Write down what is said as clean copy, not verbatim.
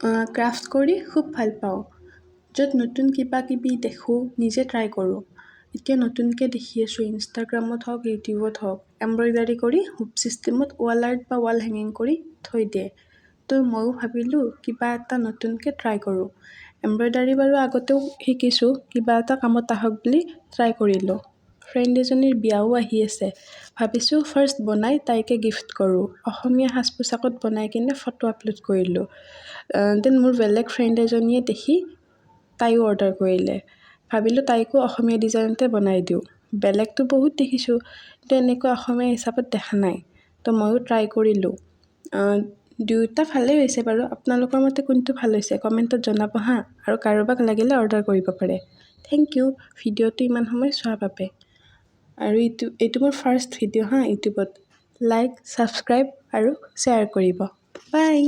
Craft কৰি খুব ভাল পাওঁ। য'ত নতুন কিবা কিবি দেখোঁ নিজে ট্ৰাই কৰোঁ। এতিয়া নতুনকৈ দেখি আছোঁ ইনষ্টাগ্ৰামত হওক ইউটিউবত হওক এম্ব্ৰইডাৰী কৰি হুপ ছিষ্টেমত ৱাল আৰ্ট বা ৱাল হেঙিং কৰি থৈ দিয়ে। তো ময়ো ভাবিলোঁ কিবা এটা নতুনকৈ ট্ৰাই কৰোঁ। এম্ব্ৰইডাৰী বাৰু আগতেও শিকিছোঁ, কিবা এটা কামত আহক বুলি ট্ৰাই কৰিলোঁ। ফ্ৰেণ্ড এজনীৰ বিয়াও আহি আছে, ভাবিছোঁ ফাৰ্ষ্ট বনাই তাইকে গিফ্ট কৰোঁ। অসমীয়া সাজ পোছাকত বনাই কিনে ফটো আপলোড কৰিলোঁ। দেন মোৰ বেলেগ ফ্ৰেণ্ড এজনীয়ে দেখি তাইও অৰ্ডাৰ কৰিলে। ভাবিলোঁ তাইকো অসমীয়া ডিজাইনতে বনাই দিওঁ। বেলেগতো বহুত দেখিছোঁ, কিন্তু এনেকুৱা অসমীয়া হিচাপত দেখা নাই। তো ময়ো ট্ৰাই কৰিলোঁ। দুয়োটা ভালেই হৈছে বাৰু। আপোনালোকৰ মতে কোনটো ভাল হৈছে কমেণ্টত জনাব হা, আৰু কাৰোবাক লাগিলে অৰ্ডাৰ কৰিব পাৰে। থেংক ইউ ভিডিঅ'টো ইমান সময় চোৱাৰ বাবে। আৰু এইটো মোৰ ফাৰ্ষ্ট ভিডিঅ' হা ইউটিউবত। লাইক, ছাবস্ক্ৰাইব আৰু শ্বেয়াৰ কৰিব। বাই।